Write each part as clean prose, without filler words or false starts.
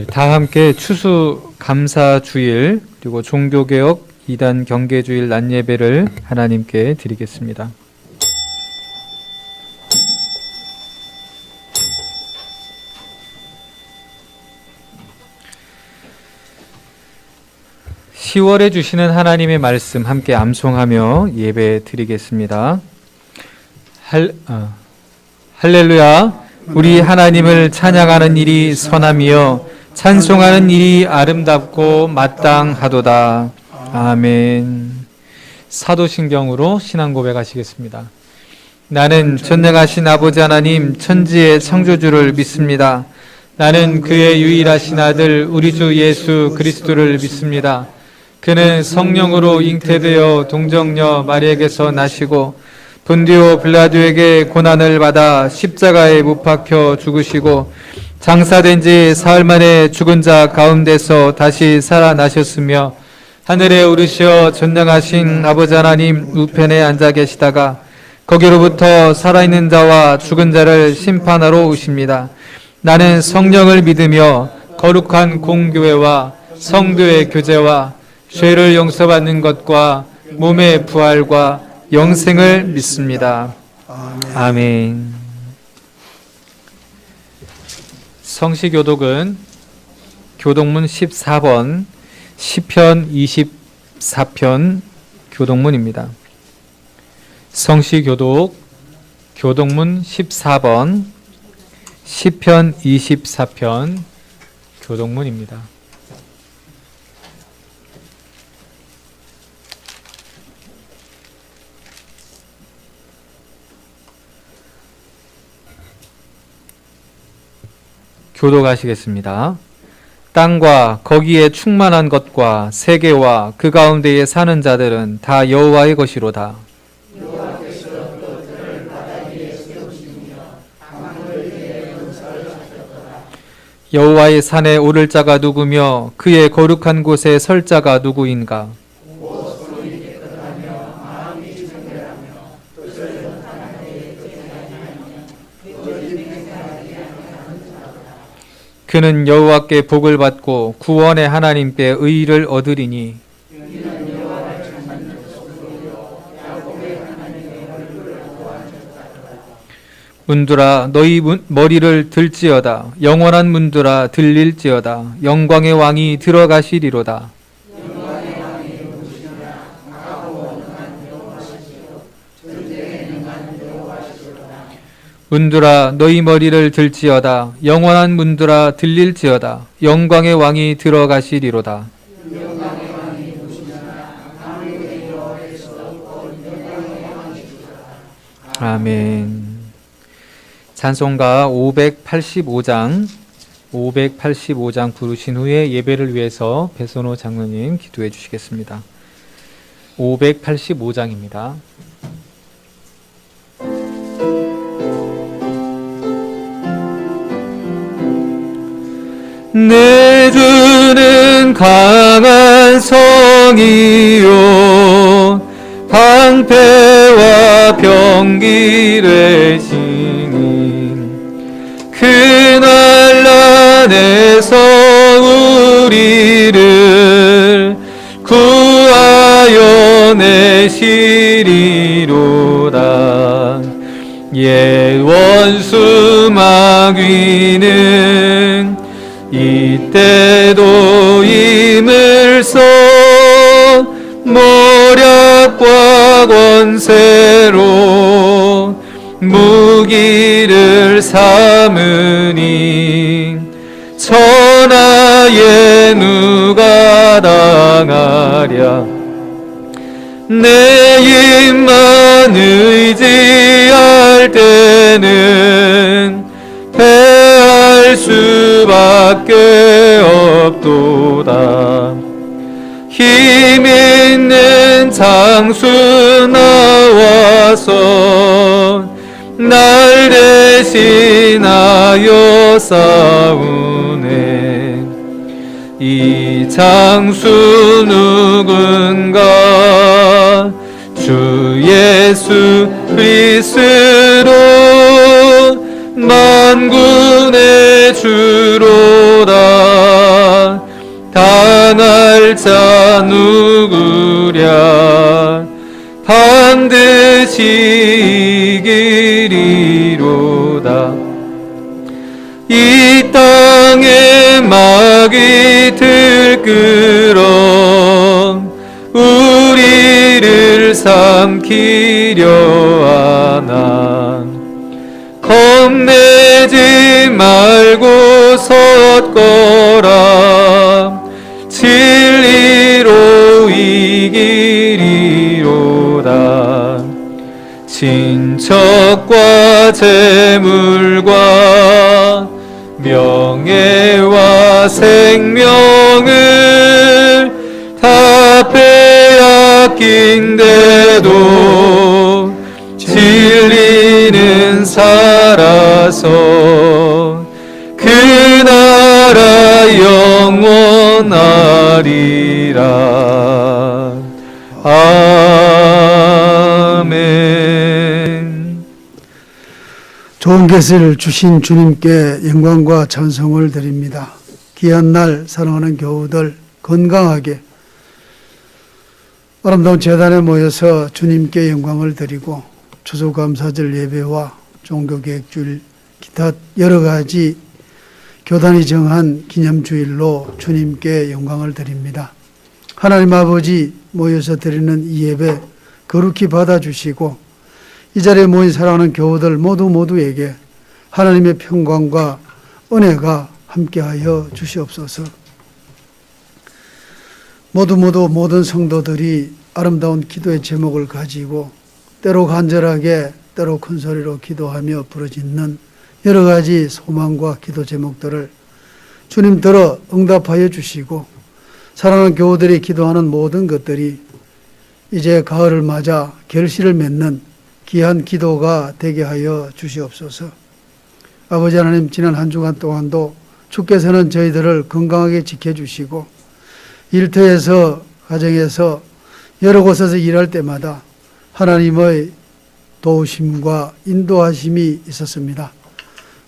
다 함께 추수 감사 주일 그리고 종교개혁 2단 경계주일 낮 예배를 하나님께 드리겠습니다. (10월에) 주시는 하나님의 말씀 함께 암송하며 예배 드리겠습니다. 할렐루야. 우리 하나님을 찬양하는 일이 선함이여 찬송하는 일이 아름답고 마땅하도다. 아멘. 사도신경으로 신앙 고백하시겠습니다. 나는 전능하신 아버지 하나님 천지의 창조주를 믿습니다. 나는 그의 유일하신 아들 우리 주 예수 그리스도를 믿습니다. 그는 성령으로 잉태되어 동정녀 마리에게서 나시고 본디오 빌라도에게 고난을 받아 십자가에 못 박혀 죽으시고 장사된 지 사흘 만에 죽은 자 가운데서 다시 살아나셨으며 하늘에 오르시어 전능하신 아버지 하나님 우편에 앉아 계시다가 거기로부터 살아있는 자와 죽은 자를 심판하러 오십니다. 나는 성령을 믿으며 거룩한 공교회와 성도의 교제와 죄를 용서받는 것과 몸의 부활과 영생을 믿습니다. 아멘. 성시교독은 교독문 14번 시편 24편 교독문입니다. 성시교독 교독문 14번 시편 24편 교독문입니다. 교독하시겠습니다. 땅과 거기에 충만한 것과 세계와 그 가운데에 사는 자들은 다 여호와의 것이로다. 여호와의 산에 오를 자가 누구며 그의 거룩한 곳에 설 자가 누구인가? 그는 여호와께 복을 받고 구원의 하나님께 의를 얻으리니 문들아 너희 머리를 들지어다. 영원한 문들아 들릴지어다. 영광의 왕이 들어가시리로다. 문들아 너희 머리를 들지어다. 영원한 문들아 들릴지어다. 영광의 왕이 들어가시리로다. 아멘. 찬송가 585장 부르신 후에 예배를 위해서 배선호 장로님 기도해 주시겠습니다. 585장입니다. 내 주는 강한 성이요 방패와 병기 되시니 그 난란에서 우리를 구하여 내시리로다. 옛 원수 마귀는 이때도 힘을 써 모략과 권세로 무기를 삼으니 천하에 누가 당하랴. 내 힘만 의지할 때는 패할 수밖에 없도다. 힘 있는 장수 나와서 날 대신하여 싸우네. 이 장수 누군가 주 예수 그리스도 만군의 주로다. 되시기리로다. 이 땅에 마귀 들끓어 우리를 삼키려 하나. 겁내지 말고 섰거라. 진리로 이기리로다. 친척과 재물과 명예와 생명을 다 빼앗긴데도 진리는 살아서 그 나라 영원하리라. 아멘. 좋은 것을 주신 주님께 영광과 찬송을 드립니다. 귀한 날 사랑하는 교우들 건강하게 아름다운 제단에 모여서 주님께 영광을 드리고 추수감사절 예배와 종교개혁주일 기타 여러 가지 교단이 정한 기념주일로 주님께 영광을 드립니다. 하나님 아버지 모여서 드리는 이 예배 거룩히 받아주시고 이 자리에 모인 사랑하는 교우들 모두에게 하나님의 평강과 은혜가 함께하여 주시옵소서. 모든 성도들이 아름다운 기도의 제목을 가지고 때로 간절하게 때로 큰 소리로 기도하며 부르짖는 여러 가지 소망과 기도 제목들을 주님 들어 응답하여 주시고 사랑하는 교우들이 기도하는 모든 것들이 이제 가을을 맞아 결실을 맺는 귀한 기도가 되게 하여 주시옵소서. 아버지 하나님, 지난 한 주간 동안도 주께서는 저희들을 건강하게 지켜주시고 일터에서 가정에서 여러 곳에서 일할 때마다 하나님의 도우심과 인도하심이 있었습니다.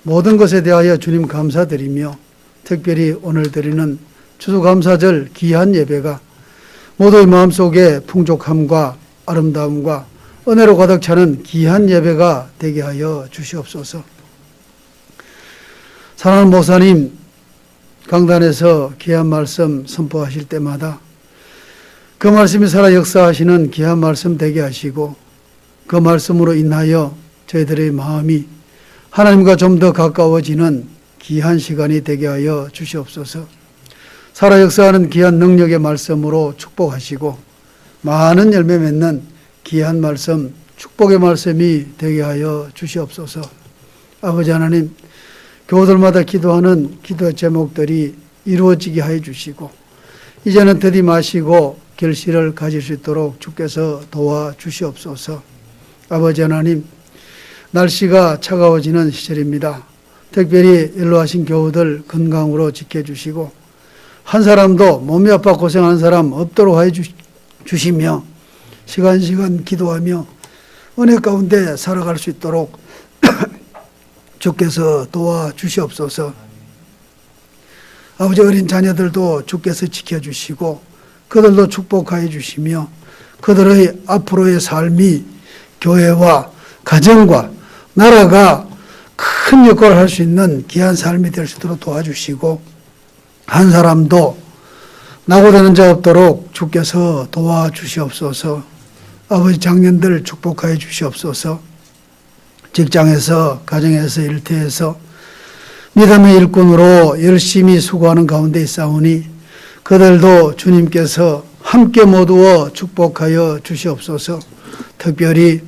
모든 것에 대하여 주님 감사드리며 특별히 오늘 드리는 추수감사절 귀한 예배가 모두의 마음속에 풍족함과 아름다움과 은혜로 가득 차는 귀한 예배가 되게 하여 주시옵소서. 사랑하는 목사님, 강단에서 귀한 말씀 선포하실 때마다 그 말씀이 살아 역사하시는 귀한 말씀 되게 하시고 그 말씀으로 인하여 저희들의 마음이 하나님과 좀 더 가까워지는 귀한 시간이 되게 하여 주시옵소서. 살아 역사하는 귀한 능력의 말씀으로 축복하시고 많은 열매 맺는 귀한 말씀, 축복의 말씀이 되게 하여 주시옵소서. 아버지 하나님, 교우들마다 기도하는 기도 제목들이 이루어지게 하여 주시고 이제는 들이마시고 결실을 가질 수 있도록 주께서 도와주시옵소서. 아버지 하나님, 날씨가 차가워지는 시절입니다. 특별히 연로하신 교우들 건강으로 지켜주시고 한 사람도 몸이 아파 고생하는 사람 없도록 하여 주시며 시간 기도하며 은혜 가운데 살아갈 수 있도록 주께서 도와주시옵소서. 아버지, 어린 자녀들도 주께서 지켜주시고 그들도 축복하여 주시며 그들의 앞으로의 삶이 교회와 가정과 나라가 큰 역할을 할 수 있는 귀한 삶이 될 수 있도록 도와주시고 한 사람도 낙오되는 자 없도록 주께서 도와주시옵소서. 아버지, 장년들 축복하여 주시옵소서. 직장에서 가정에서 일터에서 믿음의 일꾼으로 열심히 수고하는 가운데 있사오니 그들도 주님께서 함께 모두어 축복하여 주시옵소서. 특별히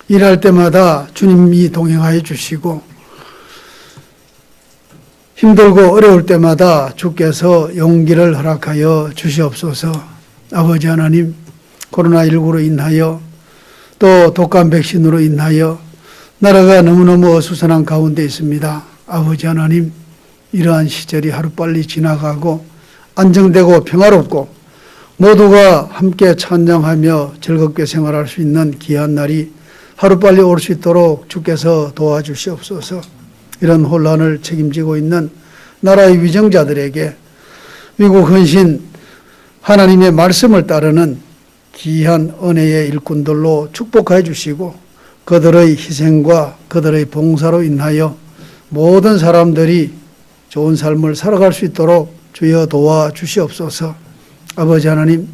일할 때마다 주님이 동행하여 주시고 힘들고 어려울 때마다 주께서 용기를 허락하여 주시옵소서. 아버지 하나님, 코로나19로 인하여 또 독감 백신으로 인하여 나라가 너무너무 어수선한 가운데 있습니다. 아버지 하나님, 이러한 시절이 하루빨리 지나가고 안정되고 평화롭고 모두가 함께 찬양하며 즐겁게 생활할 수 있는 귀한 날이 하루빨리 올 수 있도록 주께서 도와주시옵소서. 이런 혼란을 책임지고 있는 나라의 위정자들에게 미국 헌신 하나님의 말씀을 따르는 귀한 은혜의 일꾼들로 축복해 주시고 그들의 희생과 그들의 봉사로 인하여 모든 사람들이 좋은 삶을 살아갈 수 있도록 주여 도와주시옵소서. 아버지 하나님,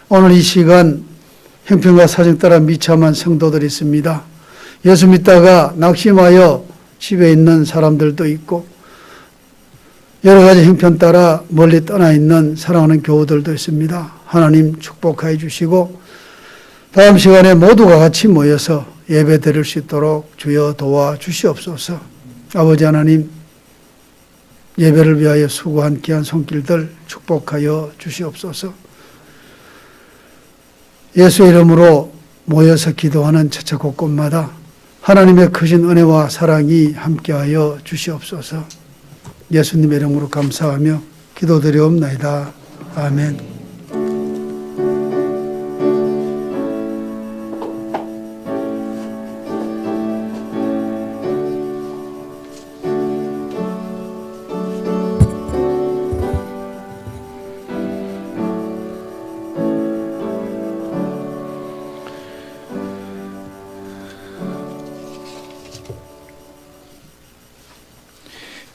오늘 이 시간 형편과 사정 따라 미참한 성도들이 있습니다. 예수 믿다가 낙심하여 집에 있는 사람들도 있고 여러 가지 형편 따라 멀리 떠나 있는 사랑하는 교우들도 있습니다. 하나님 축복하여 주시고 다음 시간에 모두가 같이 모여서 예배 드릴 수 있도록 주여 도와주시옵소서. 아버지 하나님, 예배를 위하여 수고한 귀한 손길들 축복하여 주시옵소서. 예수의 이름으로 모여서 기도하는 처처 곳곳마다 하나님의 크신 은혜와 사랑이 함께하여 주시옵소서. 예수님의 이름으로 감사하며 기도드리옵나이다. 아멘.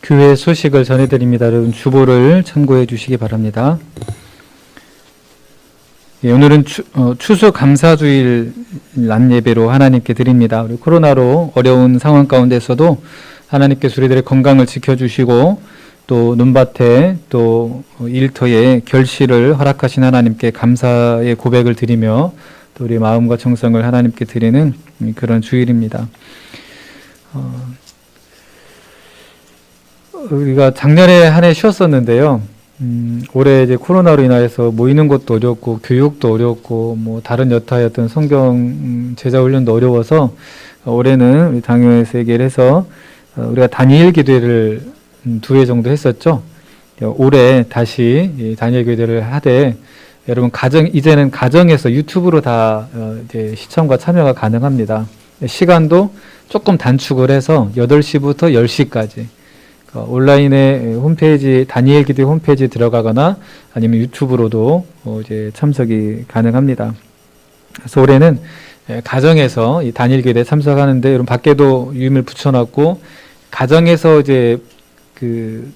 교회 소식을 전해드립니다. 여러분 주보를 참고해 주시기 바랍니다. 예, 오늘은 추수 감사주일 낮 예배로 하나님께 드립니다. 우리 코로나로 어려운 상황 가운데서도 하나님께서 우리들의 건강을 지켜주시고 또 눈밭에 또 일터에 결실을 허락하신 하나님께 감사의 고백을 드리며 또 우리 마음과 정성을 하나님께 드리는 그런 주일입니다. 우리가 작년에 한 해 쉬었었는데요. 올해 이제 코로나로 인하여서 모이는 것도 어렵고 교육도 어렵고 뭐 다른 여타의 어떤 성경 제자 훈련도 어려워서 올해는 우리 당회에서 얘기를 해서 우리가 다니엘 기도회를 2회 정도 했었죠. 올해 다시 이 다니엘 기도회를 하되 여러분 이제는 가정에서 유튜브로 다 이제 시청과 참여가 가능합니다. 시간도 조금 단축을 해서 8시부터 10시까지 온라인에 홈페이지 다니엘 기도회 홈페이지에 들어가거나 아니면 유튜브로도 이제 참석이 가능합니다. 그래서 올해는 가정에서 이 다니엘 기도회에 참석하는데 여러분 밖에도 유임을 붙여놨고 가정에서 이제 그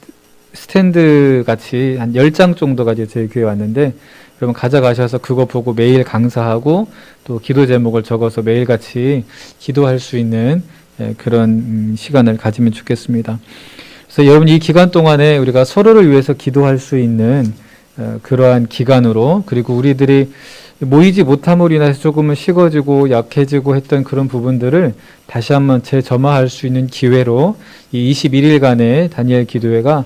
스탠드 같이 한 10장 정도가 이제 저희 교회에 왔는데 여러분 가져가셔서 그거 보고 매일 강사하고 또 기도 제목을 적어서 매일 같이 기도할 수 있는 그런 시간을 가지면 좋겠습니다. 그래서 여러분 이 기간 동안에 우리가 서로를 위해서 기도할 수 있는 그러한 기간으로 그리고 우리들이 모이지 못함으로 인해서 조금은 식어지고 약해지고 했던 그런 부분들을 다시 한번 재점화할 수 있는 기회로 이 21일간의 다니엘 기도회가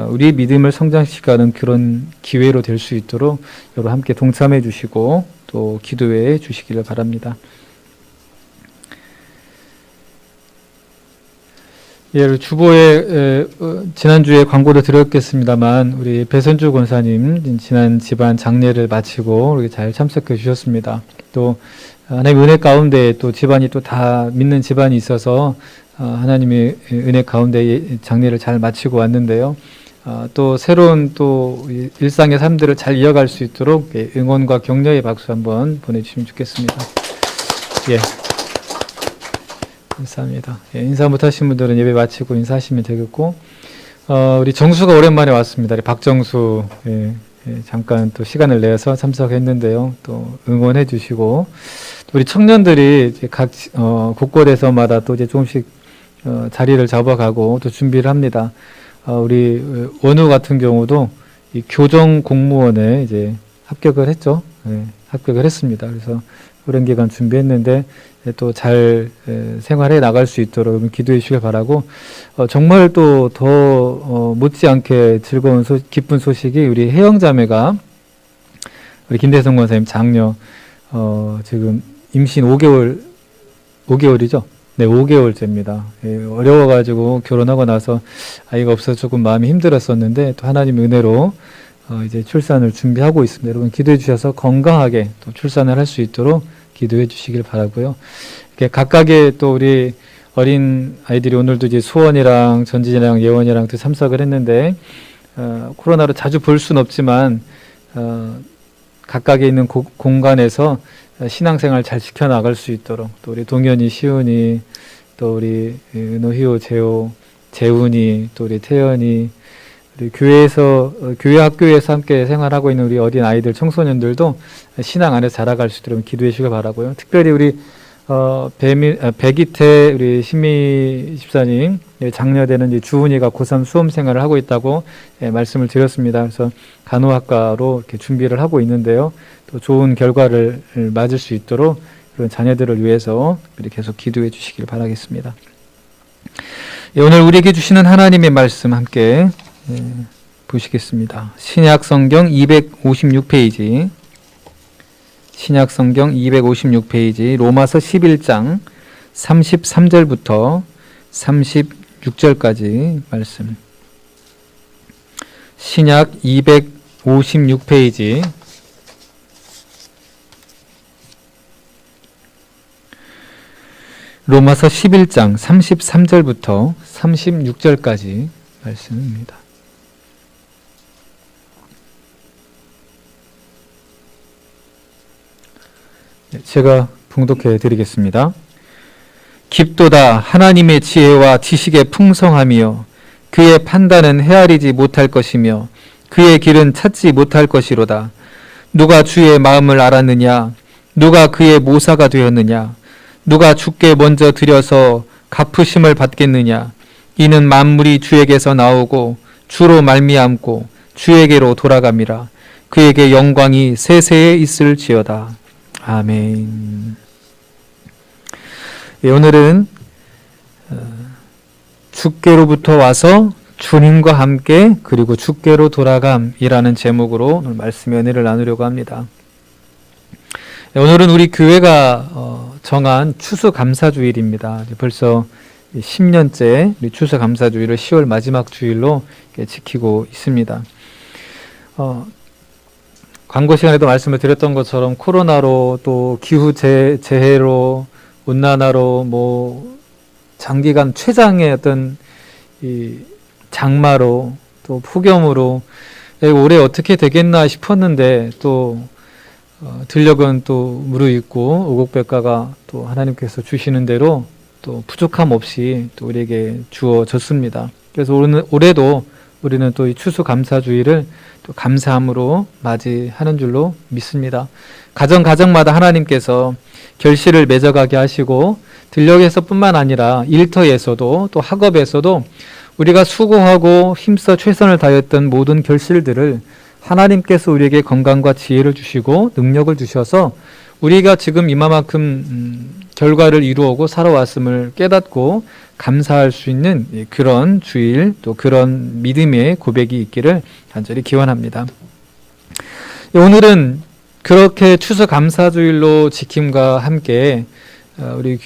우리의 믿음을 성장시키는 그런 기회로 될 수 있도록 여러분 함께 동참해 주시고 또 기도해 주시기를 바랍니다. 예, 주보에 지난주에 광고도 드렸겠습니다만 우리 배선주 권사님 지난 집안 장례를 마치고 이렇게 잘 참석해 주셨습니다. 또 하나님의 은혜 가운데 또 집안이 또 다 믿는 집안이 있어서 하나님의 은혜 가운데 장례를 잘 마치고 왔는데요. 또 새로운 또 일상의 삶들을 잘 이어갈 수 있도록 응원과 격려의 박수 한번 보내주시면 좋겠습니다. 예. 감사합니다. 예, 인사 못하신 분들은 예배 마치고 인사하시면 되겠고, 우리 정수가 오랜만에 왔습니다. 박정수, 잠깐 또 시간을 내서 참석했는데요. 또 응원해 주시고, 또 우리 청년들이 이제 각, 곳곳에서마다 또 이제 조금씩, 자리를 잡아가고 또 준비를 합니다. 우리 원우 같은 경우도 이 교정 공무원에 이제 합격을 했죠. 합격을 했습니다. 그래서 오랜 기간 준비했는데 또 잘 생활해 나갈 수 있도록 기도해 주시길 바라고 정말 또 더 못지않게 즐거운 기쁜 소식이 우리 혜영자매가 우리 김대성 권사님 장녀 지금 임신 5개월이죠? 네, 5개월째입니다. 어려워가지고 결혼하고 나서 아이가 없어서 조금 마음이 힘들었었는데 또 하나님의 은혜로 이제 출산을 준비하고 있습니다. 여러분 기도해 주셔서 건강하게 또 출산을 할 수 있도록 기도해 주시길 바라고요. 이렇게 각각의 또 우리 어린 아이들이 오늘도 이제 수원이랑 전진이랑 예원이랑 또 참석을 했는데 코로나로 자주 볼 수는 없지만 각각에 있는 공간에서 신앙생활 잘 지켜나갈 수 있도록, 또 우리 동현이, 시훈이, 또 우리 노희호, 재훈이, 또 우리 태연이, 우리 교회에서, 교회 학교에서 함께 생활하고 있는 우리 어린 아이들, 청소년들도 신앙 안에서 자라갈 수 있도록 기도해 주시길 바라고요. 특별히 우리 백이태 우리 신미 집사님 장녀되는 이제 주은이가 고3 수험 생활을 하고 있다고 말씀을 드렸습니다. 그래서 간호학과로 이렇게 준비를 하고 있는데요. 또 좋은 결과를 맞을 수 있도록 그런 자녀들을 위해서 계속 기도해 주시길 바라겠습니다. 오늘 우리에게 주시는 하나님의 말씀 함께 보시겠습니다. 신약 성경 256페이지. 신약 성경 256페이지 로마서 11장 33절부터 36절까지 말씀. 신약 256페이지 로마서 11장 33절부터 36절까지 말씀입니다. 제가 봉독해 드리겠습니다. 깊도다 하나님의 지혜와 지식의 풍성함이요 그의 판단은 헤아리지 못할 것이며 그의 길은 찾지 못할 것이로다. 누가 주의 마음을 알았느냐? 누가 그의 모사가 되었느냐? 누가 주께 먼저 드려서 갚으심을 받겠느냐? 이는 만물이 주에게서 나오고 주로 말미암고 주에게로 돌아감이라. 그에게 영광이 세세에 있을지어다. 아멘. 오늘은 주께로부터 와서 주님과 함께 그리고 주께로 돌아감이라는 제목으로 오늘 말씀의 은혜를 나누려고 합니다. 오늘은 우리 교회가 정한 추수감사주일입니다. 벌써 10년째 우리 추수감사주일을 10월 마지막 주일로 지키고 있습니다. 광고 시간에도 말씀을 드렸던 것처럼 코로나로 또 기후 재해로 온난화로 뭐 장기간 최장의 어떤 이 장마로 또 폭염으로 올해 어떻게 되겠나 싶었는데 또 들녘은 또 무르익고 오곡백과가 또 하나님께서 주시는 대로 또 부족함 없이 또 우리에게 주어졌습니다. 그래서 올해도 우리는 또 이 추수감사주의를 또 감사함으로 맞이하는 줄로 믿습니다. 가정마다 하나님께서 결실을 맺어가게 하시고 들녘에서뿐만 아니라 일터에서도 또 학업에서도 우리가 수고하고 힘써 최선을 다했던 모든 결실들을 하나님께서 우리에게 건강과 지혜를 주시고 능력을 주셔서 우리가 지금 이만큼 결과를 이루어오고 살아왔음을 깨닫고 감사할 수 있는 그런 주일 또 그런 믿음의 고백이 있기를 간절히 기원합니다. 오늘은 그렇게 추수감사주일로 지킴과 함께 우리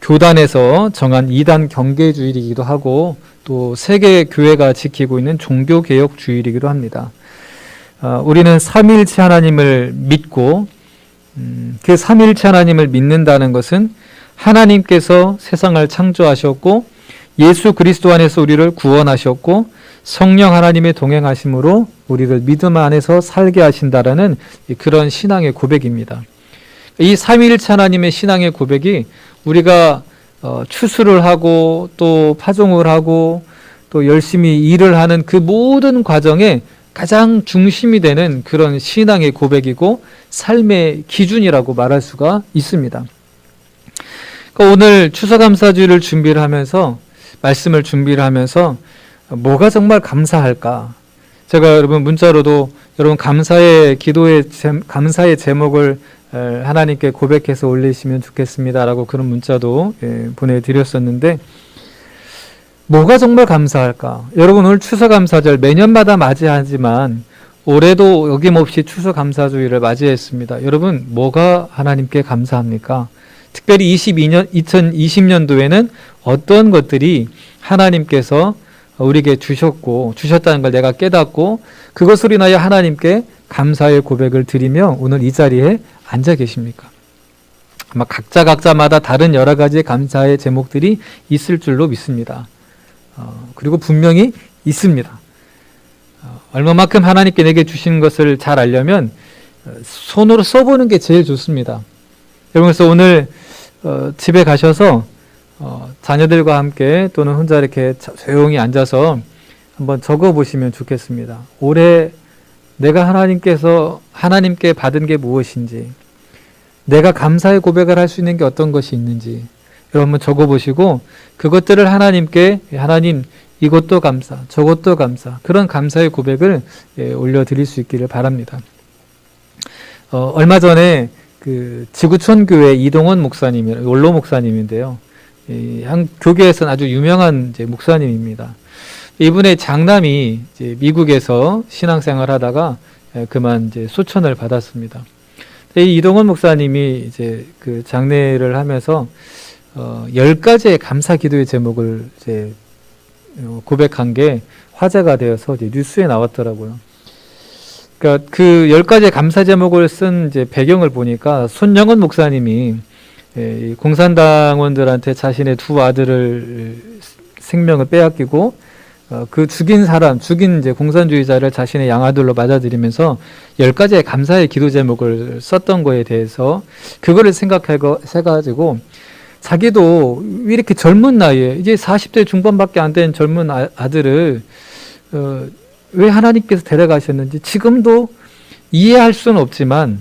교단에서 정한 2단 경계주일이기도 하고 또 세계 교회가 지키고 있는 종교개혁주일이기도 합니다. 우리는 삼위일체 하나님을 믿고 그 삼위일체 하나님을 믿는다는 것은 하나님께서 세상을 창조하셨고 예수 그리스도 안에서 우리를 구원하셨고 성령 하나님의 동행하심으로 우리를 믿음 안에서 살게 하신다라는 그런 신앙의 고백입니다. 이 삼위일체 하나님의 신앙의 고백이 우리가 추수를 하고 또 파종을 하고 또 열심히 일을 하는 그 모든 과정에 가장 중심이 되는 그런 신앙의 고백이고 삶의 기준이라고 말할 수가 있습니다. 그러니까 오늘 추수감사주일을 준비를 하면서 말씀을 준비를 하면서 뭐가 정말 감사할까? 제가 여러분 문자로도 여러분 감사의 기도의 감사의 제목을 하나님께 고백해서 올리시면 좋겠습니다라고 그런 문자도 보내드렸었는데 뭐가 정말 감사할까? 여러분 오늘 추수감사절 매년마다 맞이하지만 올해도 어김없이 추수감사주일을 맞이했습니다. 여러분 뭐가 하나님께 감사합니까? 특별히 2020년도에는 어떤 것들이 하나님께서 우리에게 주셨다는 걸 내가 깨닫고 그것으로 인하여 하나님께 감사의 고백을 드리며 오늘 이 자리에 앉아 계십니까? 아마 각자마다 다른 여러 가지의 감사의 제목들이 있을 줄로 믿습니다. 그리고 분명히 있습니다. 얼마만큼 하나님께 내게 주신 것을 잘 알려면 손으로 써보는 게 제일 좋습니다. 여러분, 그래서 오늘 집에 가셔서 자녀들과 함께 또는 혼자 이렇게 조용히 앉아서 한번 적어보시면 좋겠습니다. 올해 내가 하나님께 받은 게 무엇인지, 내가 감사의 고백을 할 수 있는 게 어떤 것이 있는지 여러분 한번 적어보시고, 그것들을 하나님께, 하나님 이것도 감사, 저것도 감사, 그런 감사의 고백을 올려드릴 수 있기를 바랍니다. 얼마 전에 그 지구촌 교회 이동원 목사님이, 원로 목사님인데요. 한 교계에서는 아주 유명한 이제 목사님입니다. 이분의 장남이 이제 미국에서 신앙생활 하다가 그만 이제 소천을 받았습니다. 이 이동원 목사님이 이제 그 장례를 하면서 10가지의 감사 기도의 제목을 이제 고백한 게 화제가 되어서 이제 뉴스에 나왔더라고요. 그러니까 그 10가지의 감사 제목을 쓴 이제 배경을 보니까 손영은 목사님이 공산당원들한테 자신의 두 아들을 생명을 빼앗기고 그 죽인 이제 공산주의자를 자신의 양아들로 맞아들이면서 10가지의 감사의 기도 제목을 썼던 거에 대해서 그거를 생각해가지고 자기도 이렇게 젊은 나이에 이제 40대 중반밖에 안 된 젊은 아들을 왜 하나님께서 데려가셨는지 지금도 이해할 수는 없지만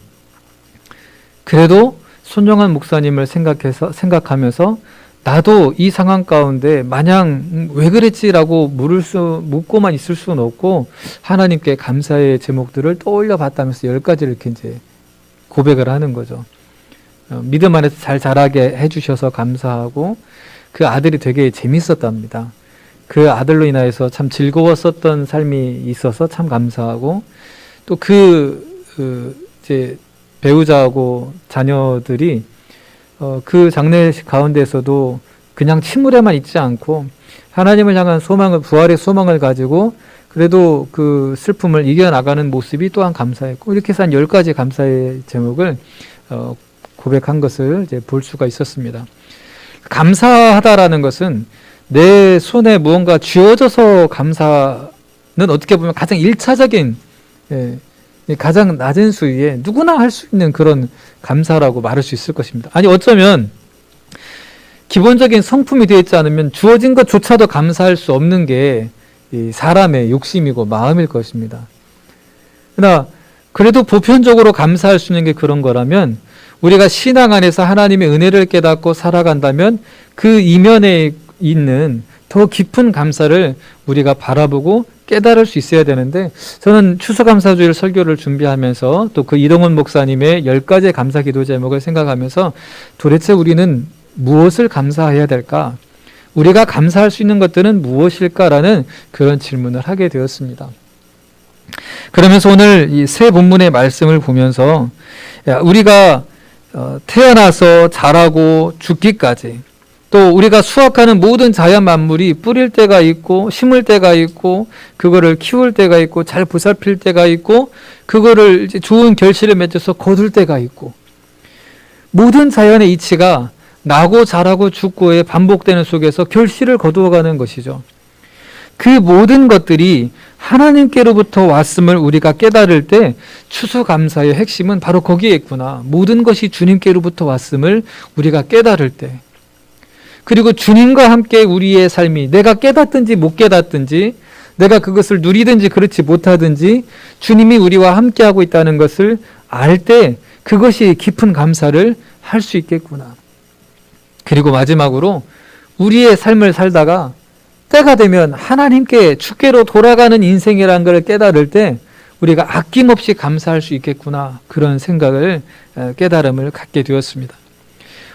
그래도 손영한 목사님을 생각하면서 나도 이 상황 가운데 마냥 왜 그랬지라고 묻고만 있을 수는 없고 하나님께 감사의 제목들을 떠올려 봤다면서 10가지를 이렇게 이제 고백을 하는 거죠. 믿음 안에서 잘 자라게 해주셔서 감사하고 그 아들이 되게 재밌었답니다. 그 아들로 인하여서 참 즐거웠었던 삶이 있어서 참 감사하고 또 이제 배우자하고 자녀들이 그 장례식 가운데서도 그냥 침울에만 있지 않고 하나님을 향한 부활의 소망을 가지고 그래도 그 슬픔을 이겨나가는 모습이 또한 감사했고 이렇게 해서 한 10가지 감사의 제목을 고백한 것을 이제 볼 수가 있었습니다. 감사하다라는 것은 내 손에 무언가 쥐어져서 감사는 어떻게 보면 가장 1차적인 가장 낮은 수위에 누구나 할 수 있는 그런 감사라고 말할 수 있을 것입니다. 아니 어쩌면 기본적인 성품이 되어 있지 않으면 주어진 것조차도 감사할 수 없는 게 사람의 욕심이고 마음일 것입니다. 그러나 그래도 보편적으로 감사할 수 있는 게 그런 거라면 우리가 신앙 안에서 하나님의 은혜를 깨닫고 살아간다면 그 이면에 있는 더 깊은 감사를 우리가 바라보고 깨달을 수 있어야 되는데 저는 추수감사주일 설교를 준비하면서 또 그 이동원 목사님의 10가지의 감사 기도 제목을 생각하면서 도대체 우리는 무엇을 감사해야 될까? 우리가 감사할 수 있는 것들은 무엇일까라는 그런 질문을 하게 되었습니다. 그러면서 오늘 이 세 본문의 말씀을 보면서 우리가 태어나서 자라고 죽기까지 또 우리가 수확하는 모든 자연 만물이 뿌릴 때가 있고 심을 때가 있고 그거를 키울 때가 있고 잘 보살필 때가 있고 그거를 이제 좋은 결실을 맺어서 거둘 때가 있고 모든 자연의 이치가 나고 자라고 죽고의 반복되는 속에서 결실을 거두어가는 것이죠. 그 모든 것들이 하나님께로부터 왔음을 우리가 깨달을 때 추수감사의 핵심은 바로 거기에 있구나. 모든 것이 주님께로부터 왔음을 우리가 깨달을 때 그리고 주님과 함께 우리의 삶이 내가 깨닫든지 못 깨닫든지 내가 그것을 누리든지 그렇지 못하든지 주님이 우리와 함께하고 있다는 것을 알 때 그것이 깊은 감사를 할 수 있겠구나. 그리고 마지막으로 우리의 삶을 살다가 때가 되면 하나님께 주께로 돌아가는 인생이라는 걸 깨달을 때 우리가 아낌없이 감사할 수 있겠구나. 그런 생각을 깨달음을 갖게 되었습니다.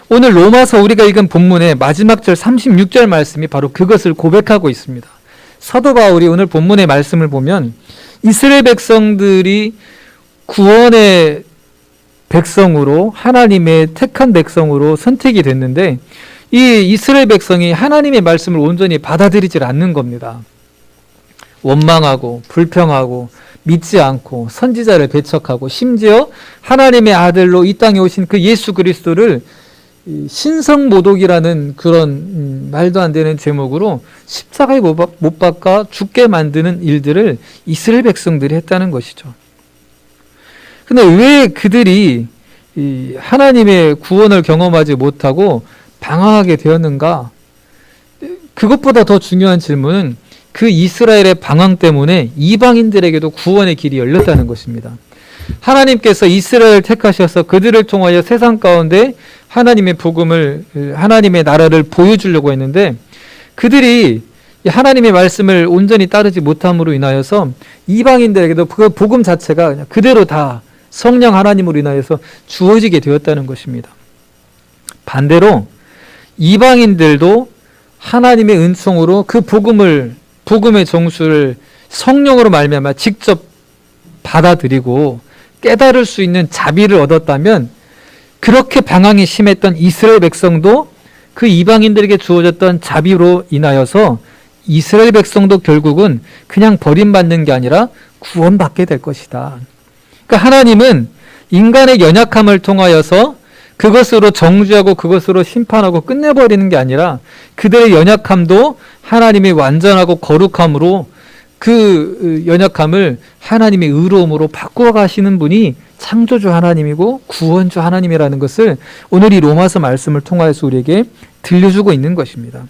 오늘 로마서 우리가 읽은 본문의 마지막 절 36절 말씀이 바로 그것을 고백하고 있습니다. 사도 바울이 오늘 본문의 말씀을 보면 이스라엘 백성들이 구원의 백성으로 하나님의 택한 백성으로 선택이 됐는데 이 이스라엘 백성이 하나님의 말씀을 온전히 받아들이질 않는 겁니다. 원망하고 불평하고 믿지 않고 선지자를 배척하고 심지어 하나님의 아들로 이 땅에 오신 그 예수 그리스도를 신성모독이라는 그런 말도 안 되는 제목으로 십자가에 못 박아 죽게 만드는 일들을 이스라엘 백성들이 했다는 것이죠. 근데 왜 그들이 이 하나님의 구원을 경험하지 못하고 방황하게 되었는가? 그것보다 더 중요한 질문은 그 이스라엘의 방황 때문에 이방인들에게도 구원의 길이 열렸다는 것입니다. 하나님께서 이스라엘을 택하셔서 그들을 통하여 세상 가운데 하나님의 복음을, 하나님의 나라를 보여주려고 했는데 그들이 하나님의 말씀을 온전히 따르지 못함으로 인하여서 이방인들에게도 그 복음 자체가 그냥 그대로 다 성령 하나님으로 인하여서 주어지게 되었다는 것입니다. 반대로 이방인들도 하나님의 은총으로 그 복음의 정수를 성령으로 말미암아 직접 받아들이고 깨달을 수 있는 자비를 얻었다면 그렇게 방황이 심했던 이스라엘 백성도 그 이방인들에게 주어졌던 자비로 인하여서 이스라엘 백성도 결국은 그냥 버림받는 게 아니라 구원받게 될 것이다. 그러니까 하나님은 인간의 연약함을 통하여서 그것으로 정죄하고 그것으로 심판하고 끝내버리는 게 아니라 그들의 연약함도 하나님의 완전하고 거룩함으로 그 연약함을 하나님의 의로움으로 바꾸어 가시는 분이 창조주 하나님이고 구원주 하나님이라는 것을 오늘 이 로마서 말씀을 통하여서 우리에게 들려주고 있는 것입니다.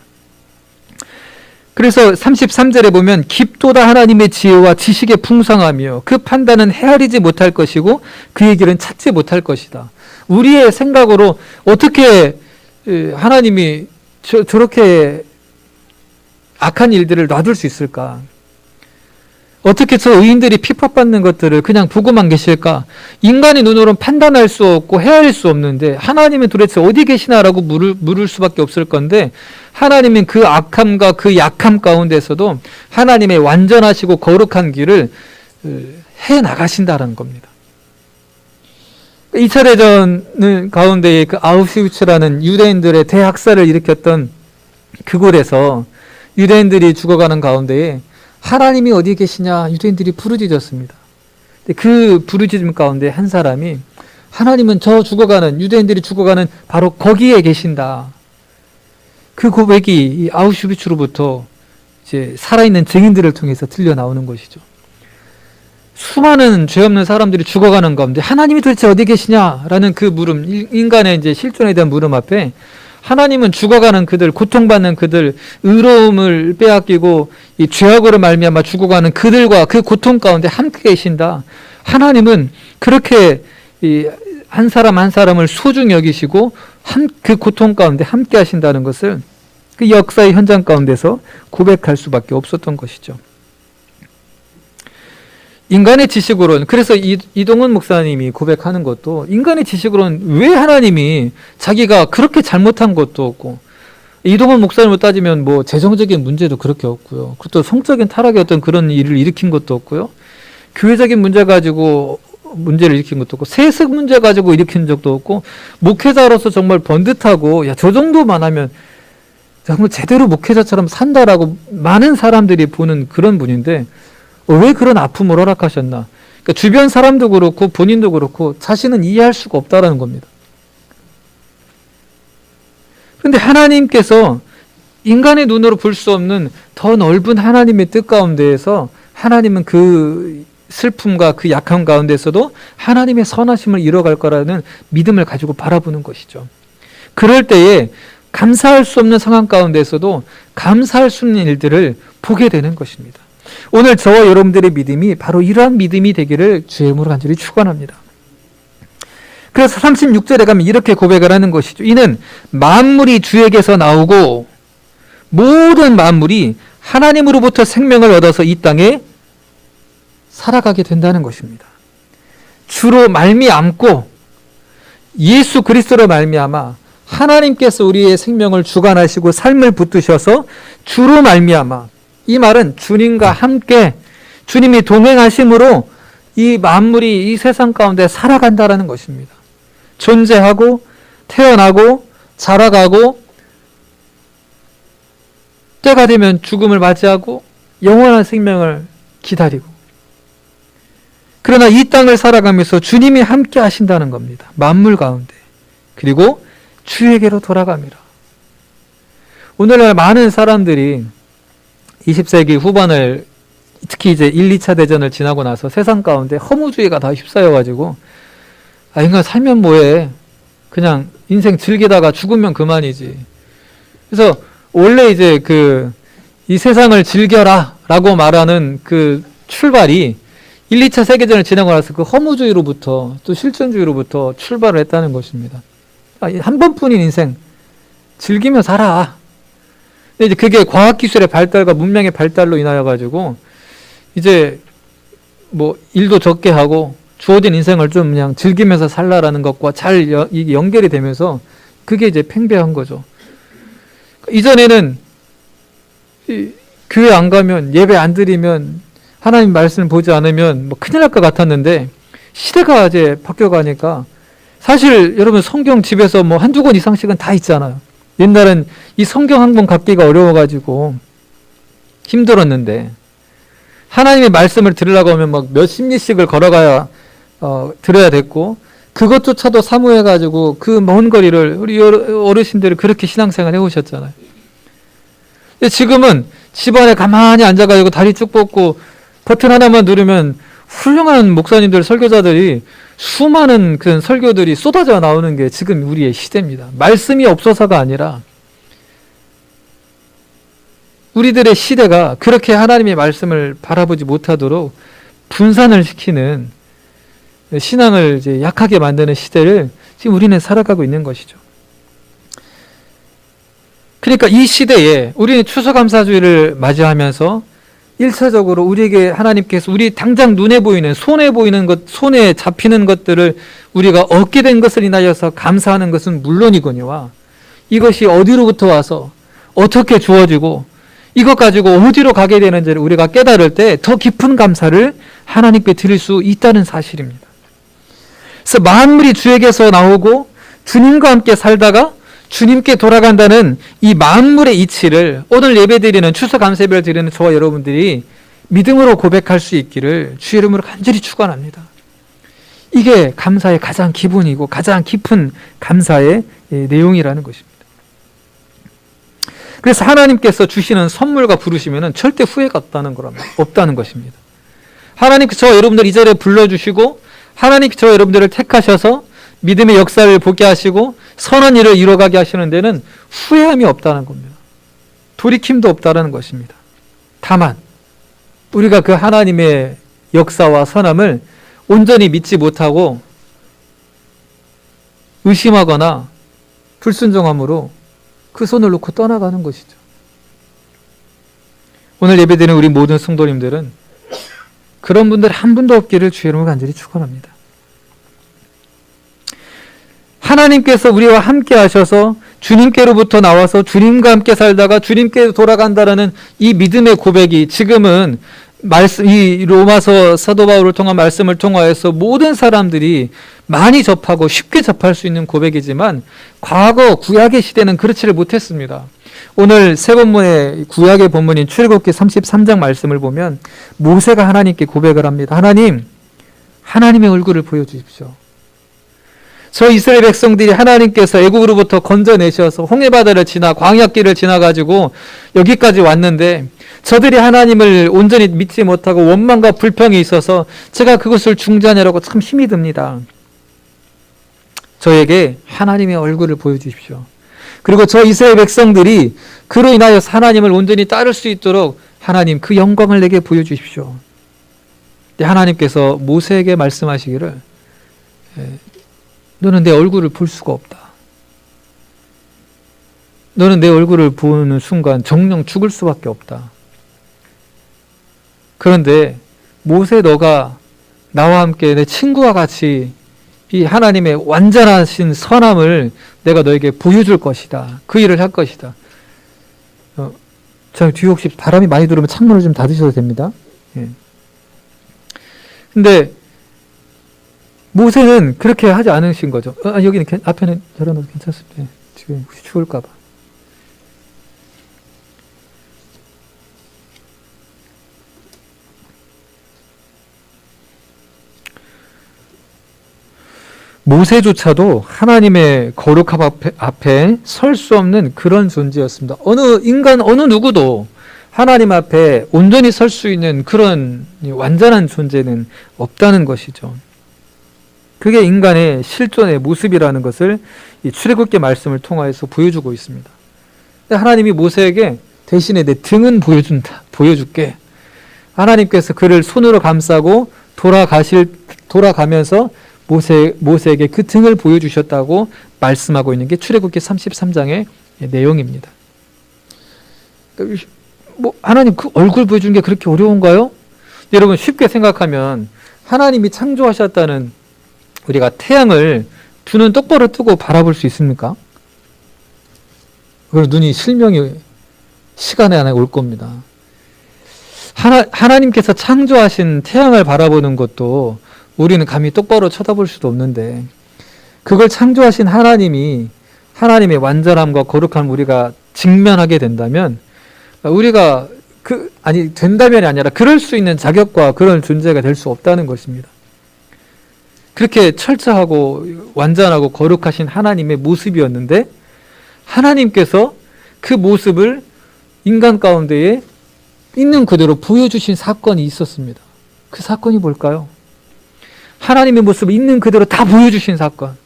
그래서 33절에 보면 깊도다 하나님의 지혜와 지식의 풍성하며 그 판단은 헤아리지 못할 것이고 그의 길은 찾지 못할 것이다. 우리의 생각으로 어떻게 하나님이 저렇게 악한 일들을 놔둘 수 있을까? 어떻게 저 의인들이 핍박받는 것들을 그냥 보고만 계실까? 인간의 눈으로는 판단할 수 없고 헤아릴 수 없는데 하나님은 도대체 어디 계시나라고 물을 수밖에 없을 건데 하나님은 그 악함과 그 약함 가운데서도 하나님의 완전하시고 거룩한 길을 해나가신다는 겁니다. 2차 대전 가운데에 그 아우슈비츠라는 유대인들의 대학살을 일으켰던 그곳에서 유대인들이 죽어가는 가운데에 하나님이 어디 계시냐 유대인들이 부르짖었습니다. 그 부르짖음 가운데 한 사람이 하나님은 저 죽어가는 유대인들이 죽어가는 바로 거기에 계신다. 그 고백이 이 아우슈비츠로부터 이제 살아있는 증인들을 통해서 들려 나오는 것이죠. 수많은 죄 없는 사람들이 죽어가는 가운데 하나님이 도대체 어디 계시냐라는 그 물음, 인간의 이제 실존에 대한 물음 앞에 하나님은 죽어가는 그들, 고통받는 그들, 의로움을 빼앗기고 이 죄악으로 말미암아 죽어가는 그들과 그 고통 가운데 함께 계신다. 하나님은 그렇게 한 사람 한 사람을 소중히 여기시고 그 고통 가운데 함께 하신다는 것을 그 역사의 현장 가운데서 고백할 수밖에 없었던 것이죠. 인간의 지식으로는, 그래서 이동훈 목사님이 고백하는 것도 인간의 지식으로는 왜 하나님이 자기가 그렇게 잘못한 것도 없고, 이동훈 목사님을 따지면 뭐 재정적인 문제도 그렇게 없고요. 그리고 또 성적인 타락의 어떤 그런 일을 일으킨 것도 없고요. 교회적인 문제 가지고 문제를 일으킨 것도 없고, 세습 문제 가지고 일으킨 적도 없고, 목회자로서 정말 번듯하고, 야, 저 정도만 하면 정말 제대로 목회자처럼 산다라고 많은 사람들이 보는 그런 분인데, 왜 그런 아픔을 허락하셨나? 그러니까 주변 사람도 그렇고 본인도 그렇고 자신은 이해할 수가 없다라는 겁니다. 그런데 하나님께서 인간의 눈으로 볼 수 없는 더 넓은 하나님의 뜻 가운데에서 하나님은 그 슬픔과 그 약함 가운데서도 하나님의 선하심을 이뤄갈 거라는 믿음을 가지고 바라보는 것이죠. 그럴 때에 감사할 수 없는 상황 가운데서도 감사할 수 있는 일들을 보게 되는 것입니다. 오늘 저와 여러분들의 믿음이 바로 이러한 믿음이 되기를 주의 이름으로 간절히 축원합니다. 그래서 36절에 가면 이렇게 고백을 하는 것이죠. 이는 만물이 주에게서 나오고 모든 만물이 하나님으로부터 생명을 얻어서 이 땅에 살아가게 된다는 것입니다. 주로 말미암고 예수 그리스도로 말미암아 하나님께서 우리의 생명을 주관하시고 삶을 붙드셔서 주로 말미암아, 이 말은 주님과 함께 주님이 동행하심으로 이 만물이 이 세상 가운데 살아간다라는 것입니다. 존재하고 태어나고 자라가고 때가 되면 죽음을 맞이하고 영원한 생명을 기다리고, 그러나 이 땅을 살아가면서 주님이 함께 하신다는 겁니다. 만물 가운데. 그리고 주에게로 돌아갑니다. 오늘날 많은 사람들이 20세기 후반을 특히 이제 1, 2차 대전을 지나고 나서 세상 가운데 허무주의가 다 휩싸여가지고, 인간 살면 뭐해. 그냥 인생 즐기다가 죽으면 그만이지. 그래서 원래 이제 이 세상을 즐겨라 라고 말하는 그 출발이 1, 2차 세계전을 지나고 나서 그 허무주의로부터 또 실존주의로부터 출발을 했다는 것입니다. 한 번뿐인 인생 즐기며 살아. 근데 이제 그게 과학기술의 발달과 문명의 발달로 인하여 가지고 이제 뭐 일도 적게 하고 주어진 인생을 좀 그냥 즐기면서 살라라는 것과 잘 이게 연결이 되면서 그게 이제 팽배한 거죠. 이전에는 교회 안 가면, 예배 안 드리면, 하나님 말씀을 보지 않으면 뭐 큰일 날 것 같았는데, 시대가 이제 바뀌어가니까 사실 여러분 성경 집에서 뭐 한두 권 이상씩은 다 있잖아요. 옛날엔 이 성경 한 권 갖기가 어려워가지고 힘들었는데, 하나님의 말씀을 들으려고 하면 막 몇십 리씩을 걸어가야 들어야 됐고, 그것조차도 사모해가지고 그 먼 거리를 우리 어르신들이 그렇게 신앙생활 해오셨잖아요. 근데 지금은 집안에 가만히 앉아가지고 다리 쭉 뻗고 버튼 하나만 누르면 훌륭한 목사님들, 설교자들이 수많은 그 설교들이 쏟아져 나오는 게 지금 우리의 시대입니다. 말씀이 없어서가 아니라 우리들의 시대가 그렇게 하나님의 말씀을 바라보지 못하도록 분산을 시키는 신앙을 이제 약하게 만드는 시대를 지금 우리는 살아가고 있는 것이죠. 그러니까 이 시대에 우리는 추수감사주의를 맞이하면서 1차적으로 우리에게 하나님께서 우리 당장 눈에 보이는, 손에 보이는 것, 손에 잡히는 것들을 우리가 얻게 된 것을 인하여서 감사하는 것은 물론이거니와, 이것이 어디로부터 와서 어떻게 주어지고 이것 가지고 어디로 가게 되는지를 우리가 깨달을 때 더 깊은 감사를 하나님께 드릴 수 있다는 사실입니다. 그래서 만물이 주에게서 나오고 주님과 함께 살다가 주님께 돌아간다는 이 만물의 이치를 오늘 예배드리는 추수감사예배를 드리는 저와 여러분들이 믿음으로 고백할 수 있기를 주의 이름으로 간절히 축원합니다. 이게 감사의 가장 기본이고 가장 깊은 감사의 내용이라는 것입니다. 그래서 하나님께서 주시는 선물과 부르시면 절대 후회가 없다는 것입니다. 하나님께서 저와 여러분들 이 자리에 불러주시고 하나님께서 저와 여러분들을 택하셔서 믿음의 역사를 보게 하시고 선한 일을 이뤄가게 하시는 데는 후회함이 없다는 겁니다. 돌이킴도 없다는 것입니다. 다만 우리가 그 하나님의 역사와 선함을 온전히 믿지 못하고 의심하거나 불순종함으로 그 손을 놓고 떠나가는 것이죠. 오늘 예배드리는 우리 모든 성도님들은 그런 분들 한 분도 없기를 주의 이름으로 간절히 축원합니다. 하나님께서 우리와 함께 하셔서 주님께로부터 나와서 주님과 함께 살다가 주님께 돌아간다라는 이 믿음의 고백이 지금은 이 로마서 사도 바울을 통한 말씀을 통하여서 모든 사람들이 많이 접하고 쉽게 접할 수 있는 고백이지만 과거 구약의 시대는 그렇지를 못했습니다. 오늘 세 본문의 구약의 본문인 출애굽기 33장 말씀을 보면 모세가 하나님께 고백을 합니다. 하나님, 하나님의 얼굴을 보여주십시오. 저 이스라엘 백성들이 하나님께서 애국으로부터 건져내셔서 홍해바다를 지나 광야길을 지나가지고 여기까지 왔는데 저들이 하나님을 온전히 믿지 못하고 원망과 불평이 있어서 제가 그것을 중재하느라고 참 힘이 듭니다. 저에게 하나님의 얼굴을 보여주십시오. 그리고 저 이스라엘 백성들이 그로 인하여 하나님을 온전히 따를 수 있도록 하나님 그 영광을 내게 보여주십시오. 하나님께서 모세에게 말씀하시기를 너는 내 얼굴을 볼 수가 없다. 너는 내 얼굴을 보는 순간 정령 죽을 수밖에 없다. 그런데 모세 너가 나와 함께 내 친구와 같이 이 하나님의 완전하신 선함을 내가 너에게 보여줄 것이다. 그 일을 할 것이다. 저 뒤에 혹시 바람이 많이 들어오면 창문을 좀 닫으셔도 됩니다. 예. 근데 모세는 그렇게 하지 않으신 거죠. 여기는 앞에는 열어놔도 괜찮습니다. 예. 지금 혹시 추울까 봐. 모세조차도 하나님의 거룩함 앞에 설 수 없는 그런 존재였습니다. 어느 인간, 어느 누구도 하나님 앞에 온전히 설 수 있는 그런 완전한 존재는 없다는 것이죠. 그게 인간의 실존의 모습이라는 것을 이 출애굽기 말씀을 통하여서 보여주고 있습니다. 하나님이 모세에게 대신에 내 등은 보여줄게. 하나님께서 그를 손으로 감싸고 돌아가면서 모세에게 그 등을 보여주셨다고 말씀하고 있는 게 출애굽기 33장의 내용입니다. 하나님 그 얼굴 보여주는 게 그렇게 어려운가요? 여러분 쉽게 생각하면 하나님이 창조하셨다는 우리가 태양을 두 눈 똑바로 뜨고 바라볼 수 있습니까? 그럼 눈이 실명이 시간에 하나 올 겁니다. 하나님께서 창조하신 태양을 바라보는 것도 우리는 감히 똑바로 쳐다볼 수도 없는데 그걸 창조하신 하나님이 하나님의 완전함과 거룩함을 우리가 직면하게 된다면 우리가 된다면이 아니라 그럴 수 있는 자격과 그런 존재가 될 수 없다는 것입니다. 그렇게 철저하고 완전하고 거룩하신 하나님의 모습이었는데 하나님께서 그 모습을 인간 가운데에 있는 그대로 보여주신 사건이 있었습니다. 그 사건이 뭘까요? 하나님의 모습을 있는 그대로 다 보여주신 사건.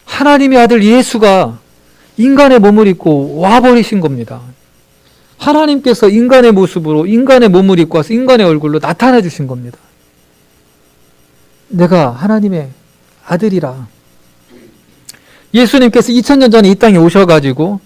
하나님의 아들 예수가 인간의 몸을 입고 와버리신 겁니다. 하나님께서 인간의 모습으로 인간의 몸을 입고 와서 인간의 얼굴로 나타나 주신 겁니다. 내가 하나님의 아들이라. 예수님께서 2000년 전에 이 땅에 오셔가지고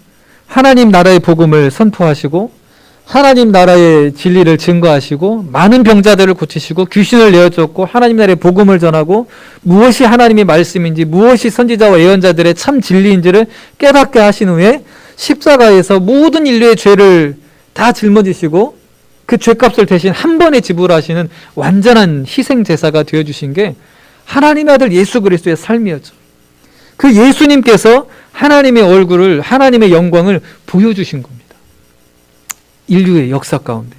하나님 나라의 복음을 선포하시고 하나님 나라의 진리를 증거하시고 많은 병자들을 고치시고 귀신을 내어쫓고 하나님 나라의 복음을 전하고 무엇이 하나님의 말씀인지 무엇이 선지자와 예언자들의 참 진리인지를 깨닫게 하신 후에 십자가에서 모든 인류의 죄를 다 짊어지시고 그 죄값을 대신 한 번에 지불하시는 완전한 희생제사가 되어주신 게 하나님의 아들 예수 그리스도의 삶이었죠. 그 예수님께서 하나님의 얼굴을 하나님의 영광을 보여주신 겁니다. 인류의 역사 가운데.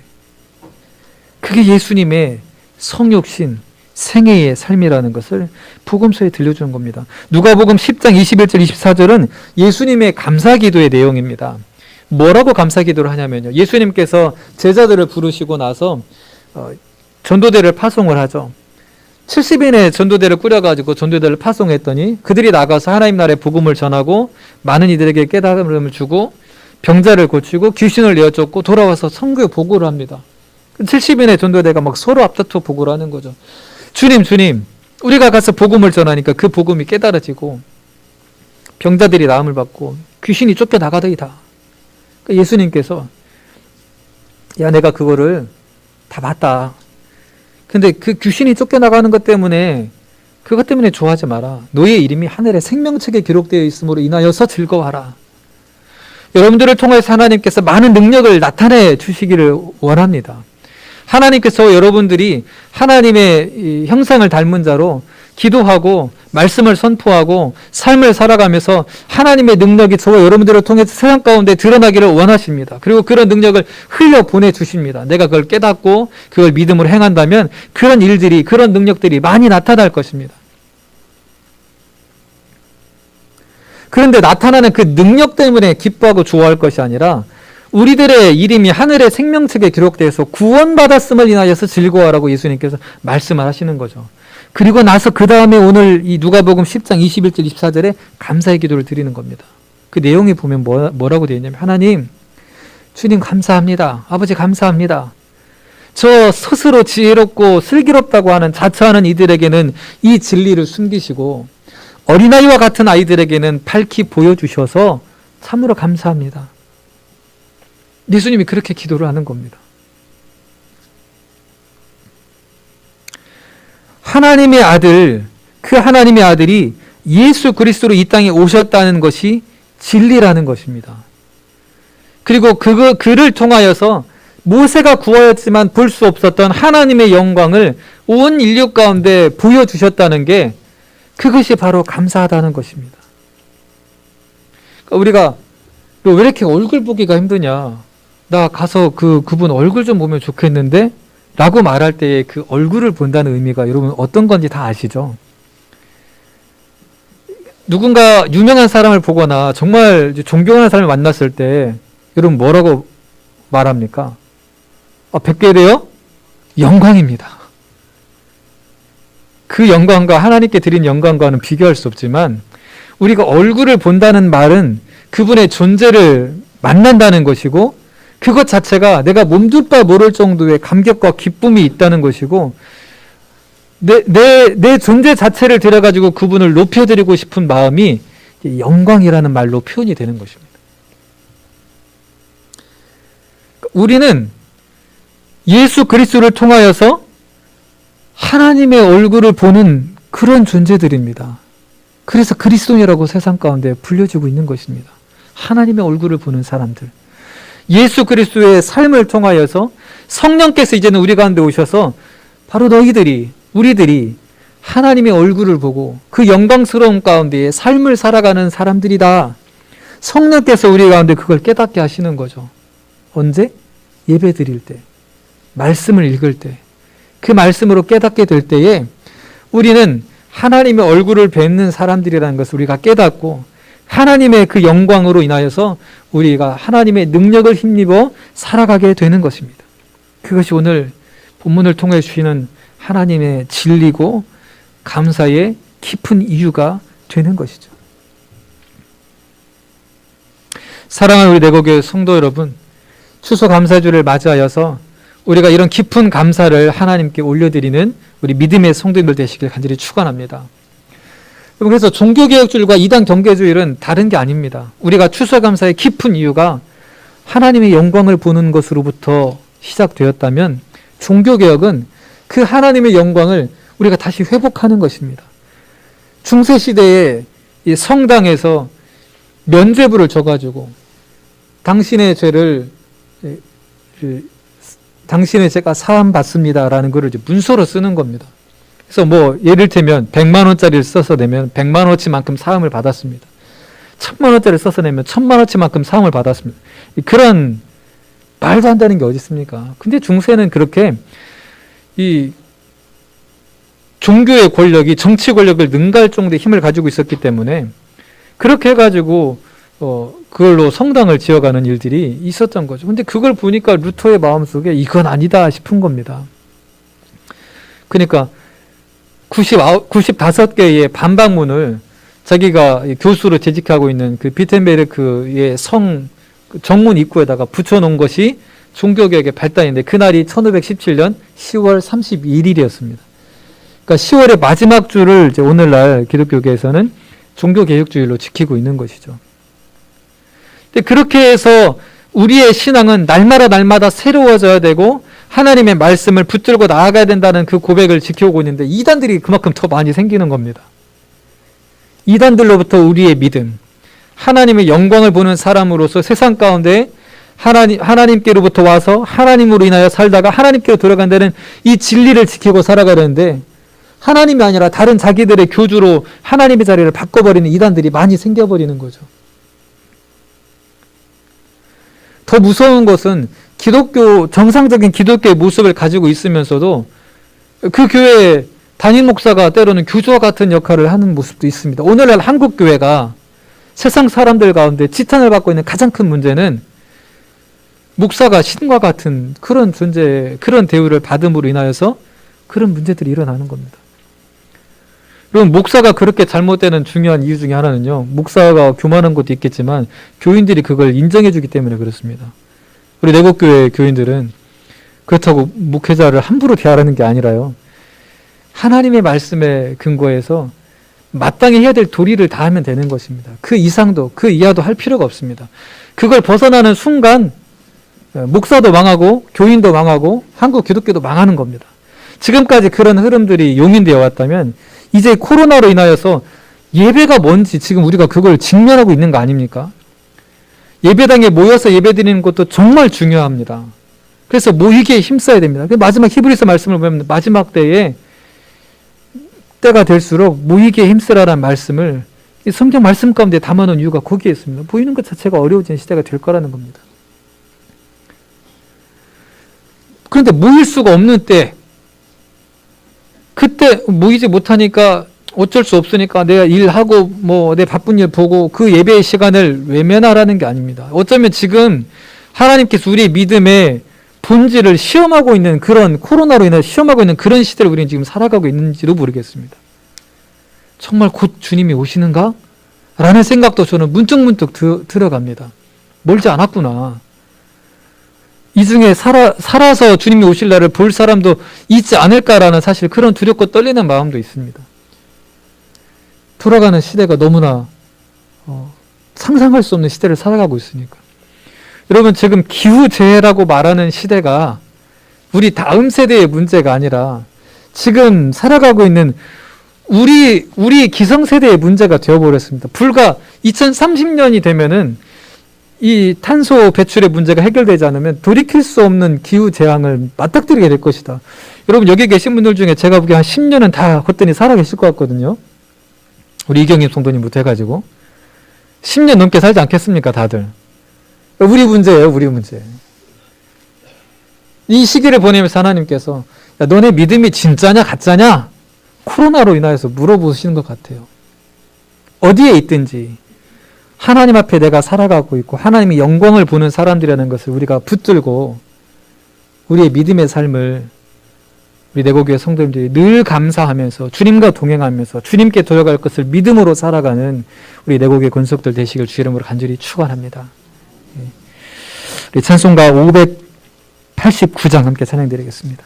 그게 예수님의 성육신 생애의 삶이라는 것을 복음서에 들려주는 겁니다. 누가복음 10장 21절 24절은 예수님의 감사기도의 내용입니다. 뭐라고 감사기도를 하냐면요. 예수님께서 제자들을 부르시고 나서 전도대를 파송을 하죠. 70인의 전도대를 꾸려가지고 전도대를 파송했더니 그들이 나가서 하나님 나라의 복음을 전하고 많은 이들에게 깨달음을 주고 병자를 고치고 귀신을 내어쫓고 돌아와서 선교 보고를 합니다. 70인의 전도대가 막 서로 앞다투어 보고를 하는 거죠. 주님, 우리가 가서 복음을 전하니까 그 복음이 깨달아지고 병자들이 나음을 받고 귀신이 쫓겨나가더이다. 예수님께서 내가 그거를 다 봤다. 근데 그 귀신이 쫓겨나가는 것 때문에 그것 때문에 좋아하지 마라. 너의 이름이 하늘의 생명책에 기록되어 있음으로 인하여서 즐거워하라. 여러분들을 통해서 하나님께서 많은 능력을 나타내 주시기를 원합니다. 하나님께서 여러분들이 하나님의 형상을 닮은 자로 기도하고 말씀을 선포하고 삶을 살아가면서 하나님의 능력이 저와 여러분들을 통해서 세상 가운데 드러나기를 원하십니다. 그리고 그런 능력을 흘려 보내주십니다. 내가 그걸 깨닫고 그걸 믿음으로 행한다면 그런 일들이 그런 능력들이 많이 나타날 것입니다. 그런데 나타나는 그 능력 때문에 기뻐하고 좋아할 것이 아니라 우리들의 이름이 하늘의 생명책에 기록되어서 구원받았음을 인하여서 즐거워하라고 예수님께서 말씀을 하시는 거죠. 그리고 나서 그 다음에 오늘 이 누가복음 10장 21절 24절에 감사의 기도를 드리는 겁니다. 그 내용이 보면 뭐라고 되어 있냐면 하나님, 주님 감사합니다. 아버지 감사합니다. 저 스스로 지혜롭고 슬기롭다고 하는 자처하는 이들에게는 이 진리를 숨기시고 어린아이와 같은 아이들에게는 밝히 보여주셔서 참으로 감사합니다. 예수님이 그렇게 기도를 하는 겁니다. 하나님의 아들, 그 하나님의 아들이 예수 그리스도로 이 땅에 오셨다는 것이 진리라는 것입니다. 그리고 그를 통하여서 모세가 구하였지만 볼 수 없었던 하나님의 영광을 온 인류 가운데 보여주셨다는 게 그것이 바로 감사하다는 것입니다. 우리가 왜 이렇게 얼굴 보기가 힘드냐? 나 가서 그분 얼굴 좀 보면 좋겠는데? 라고 말할 때의 그 얼굴을 본다는 의미가 여러분 어떤 건지 다 아시죠? 누군가 유명한 사람을 보거나 정말 존경하는 사람을 만났을 때 여러분 뭐라고 말합니까? 100배래요? 영광입니다. 그 영광과 하나님께 드린 영광과는 비교할 수 없지만 우리가 얼굴을 본다는 말은 그분의 존재를 만난다는 것이고 그것 자체가 내가 몸둘 바 모를 정도의 감격과 기쁨이 있다는 것이고 내 존재 자체를 들여가지고 그분을 높여드리고 싶은 마음이 영광이라는 말로 표현이 되는 것입니다. 우리는 예수 그리스도를 통하여서 하나님의 얼굴을 보는 그런 존재들입니다. 그래서 그리스도인이라고 세상 가운데 불려지고 있는 것입니다. 하나님의 얼굴을 보는 사람들. 예수 그리스도의 삶을 통하여서 성령께서 이제는 우리 가운데 오셔서 바로 우리들이 하나님의 얼굴을 보고 그 영광스러운 가운데 삶을 살아가는 사람들이다. 성령께서 우리 가운데 그걸 깨닫게 하시는 거죠. 언제? 예배 드릴 때, 말씀을 읽을 때, 그 말씀으로 깨닫게 될 때에 우리는 하나님의 얼굴을 뵙는 사람들이라는 것을 우리가 깨닫고 하나님의 그 영광으로 인하여서 우리가 하나님의 능력을 힘입어 살아가게 되는 것입니다. 그것이 오늘 본문을 통해 주시는 하나님의 진리고 감사의 깊은 이유가 되는 것이죠. 사랑하는 우리 내고교회 성도 여러분, 추수감사주를 맞이하여서 우리가 이런 깊은 감사를 하나님께 올려드리는 우리 믿음의 성도님들 되시길 간절히 축원합니다. 그래서 종교개혁주의과 이단 경계주의는 다른 게 아닙니다. 우리가 추수감사의 깊은 이유가 하나님의 영광을 보는 것으로부터 시작되었다면 종교개혁은 그 하나님의 영광을 우리가 다시 회복하는 것입니다. 중세시대에 이 성당에서 면죄부를 줘가지고 당신의 죄를 당신의 죄가 사함받습니다라는 것을 문서로 쓰는 겁니다. 그래서 예를 들면 100만 원짜리를 써서 내면 100만 원어치만큼 사함을 받았습니다. 1000만 원짜리를 써서 내면 1000만 원어치만큼 사함을 받았습니다. 그런 말도 안 되는 게 어디 있습니까? 근데 중세는 그렇게 이 종교의 권력이 정치 권력을 능가할 정도의 힘을 가지고 있었기 때문에 그렇게 해가지고 그걸로 성당을 지어가는 일들이 있었던 거죠. 근데 그걸 보니까 루터의 마음속에 이건 아니다 싶은 겁니다. 그러니까 95개의 반박문을 자기가 교수로 재직하고 있는 그 비텐베르크의 정문 입구에다가 붙여놓은 것이 종교개혁의 발단인데 그날이 1517년 10월 31일이었습니다. 그러니까 10월의 마지막 주를 이제 오늘날 기독교계에서는 종교개혁주일로 지키고 있는 것이죠. 근데 그렇게 해서 우리의 신앙은 날마다 새로워져야 되고 하나님의 말씀을 붙들고 나아가야 된다는 그 고백을 지켜오고 있는데 이단들이 그만큼 더 많이 생기는 겁니다. 이단들로부터 우리의 믿음, 하나님의 영광을 보는 사람으로서 세상 가운데 하나님께로부터 와서 하나님으로 인하여 살다가 하나님께로 돌아간다는 이 진리를 지키고 살아가야 되는데 하나님이 아니라 다른 자기들의 교주로 하나님의 자리를 바꿔버리는 이단들이 많이 생겨버리는 거죠. 더 무서운 것은 정상적인 기독교의 모습을 가지고 있으면서도 그 교회의 담임 목사가 때로는 교주와 같은 역할을 하는 모습도 있습니다. 오늘날 한국 교회가 세상 사람들 가운데 지탄을 받고 있는 가장 큰 문제는 목사가 신과 같은 그런 존재, 그런 대우를 받음으로 인하여서 그런 문제들이 일어나는 겁니다. 그럼 목사가 그렇게 잘못되는 중요한 이유 중에 하나는요, 목사가 교만한 것도 있겠지만 교인들이 그걸 인정해주기 때문에 그렇습니다. 우리 내국교회 교인들은 그렇다고 목회자를 함부로 대하라는 게 아니라요, 하나님의 말씀에 근거해서 마땅히 해야 될 도리를 다하면 되는 것입니다. 그 이상도 그 이하도 할 필요가 없습니다. 그걸 벗어나는 순간 목사도 망하고 교인도 망하고 한국 기독교도 망하는 겁니다. 지금까지 그런 흐름들이 용인되어 왔다면 이제 코로나로 인하여서 예배가 뭔지 지금 우리가 그걸 직면하고 있는 거 아닙니까? 예배당에 모여서 예배드리는 것도 정말 중요합니다. 그래서 모이기에 힘써야 됩니다. 마지막 히브리서 말씀을 보면 마지막 때가 될수록 모이기에 힘쓰라는 말씀을 성경 말씀 가운데 담아놓은 이유가 거기에 있습니다. 모이는 것 자체가 어려워진 시대가 될 거라는 겁니다. 그런데 모일 수가 없는 때, 그때 모이지 못하니까 어쩔 수 없으니까 내가 일하고 내 바쁜 일 보고 그 예배의 시간을 외면하라는 게 아닙니다. 어쩌면 지금 하나님께서 우리의 믿음의 본질을 시험하고 있는 그런, 코로나로 인해 시험하고 있는 그런 시대를 우리는 지금 살아가고 있는지도 모르겠습니다. 정말 곧 주님이 오시는가? 라는 생각도 저는 문득문득 들어갑니다. 멀지 않았구나. 이 중에 살아서 주님이 오실 날을 볼 사람도 있지 않을까라는 사실 그런 두렵고 떨리는 마음도 있습니다. 돌아가는 시대가 너무나 상상할 수 없는 시대를 살아가고 있으니까. 여러분, 지금 기후재해라고 말하는 시대가 우리 다음 세대의 문제가 아니라 지금 살아가고 있는 우리 기성세대의 문제가 되어버렸습니다. 불과 2030년이 되면은 이 탄소 배출의 문제가 해결되지 않으면 돌이킬 수 없는 기후재앙을 맞닥뜨리게 될 것이다. 여러분, 여기 계신 분들 중에 제가 보기에 한 10년은 다 헛되이 살아 계실 것 같거든요. 우리 이경임 성도님부터 해가지고 10년 넘게 살지 않겠습니까, 다들? 우리 문제예요, 우리 문제. 이 시기를 보내면서 하나님께서 야, 너네 믿음이 진짜냐 가짜냐? 코로나로 인하여서 물어보시는 것 같아요. 어디에 있든지 하나님 앞에 내가 살아가고 있고 하나님의 영광을 보는 사람들이라는 것을 우리가 붙들고 우리의 믿음의 삶을 우리 내고교회 성도님들이 늘 감사하면서 주님과 동행하면서 주님께 도려갈 것을 믿음으로 살아가는 우리 내고교회 권속들 되시길 주 이름으로 간절히 축원합니다. 우리 찬송가 589장 함께 찬양드리겠습니다.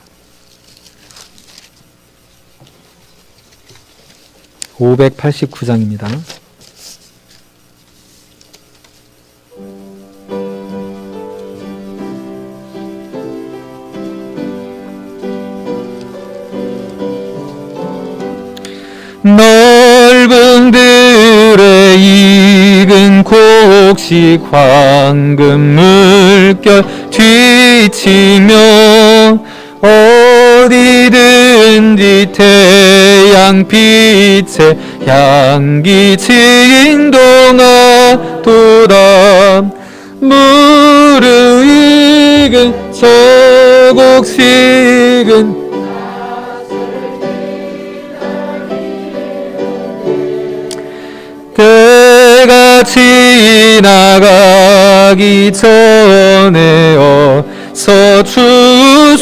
589장입니다. 넓은 들에 익은 곡식 황금 물결 뒤치며 어디든지 태양빛에 향기 진동하도다. 무르익은 저 곡식은 때가 지나가기 전에 어서 추수합시다.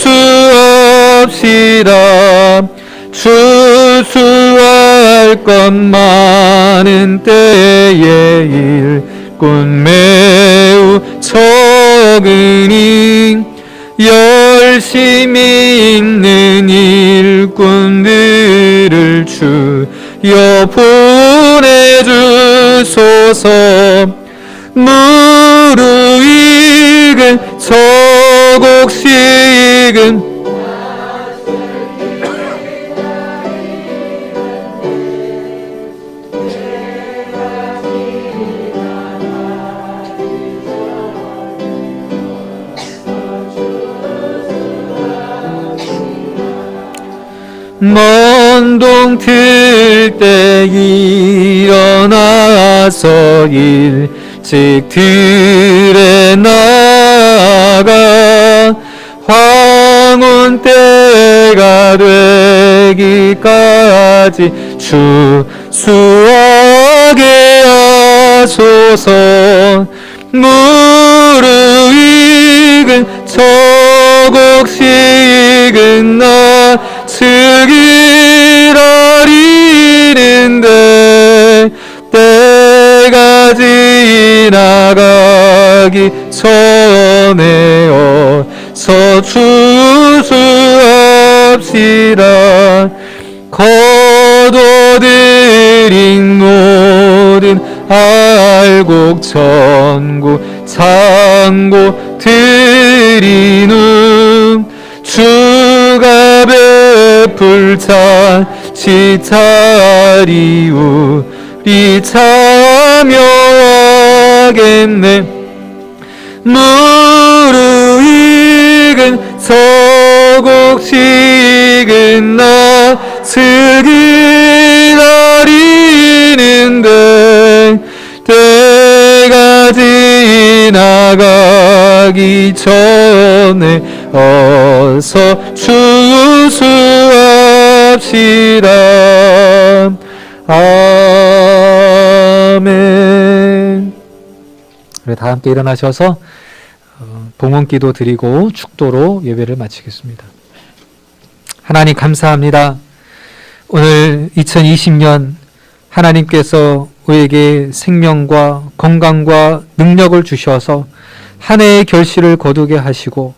추수할 것 많은 때에 일꾼 매우 적으니 열심히 있는 일꾼들을 주여 보내주소서. 무르익은 저 곡식은 먼 동 틀 때 일어나서 일찍 들에 나가 황혼 때가 되기까지 추수하게 하소서. 무르익은 저 곡식은 낯을 기다리는데 때가 지나가기 전에 어서 추수합시다. 거둬들인 모든 알곡 전구 창고 드리는 주가 베풀 잔치 자리 우리 참여하겠네. 무르익은 저 곡식은 낯을 기다리는데 때가 지나가기 전에 어서 추수합시다. 아멘. 우리 다 함께 일어나셔서 봉헌기도 드리고 축도로 예배를 마치겠습니다. 하나님 감사합니다. 오늘 2020년 하나님께서 우리에게 생명과 건강과 능력을 주셔서 한 해의 결실을 거두게 하시고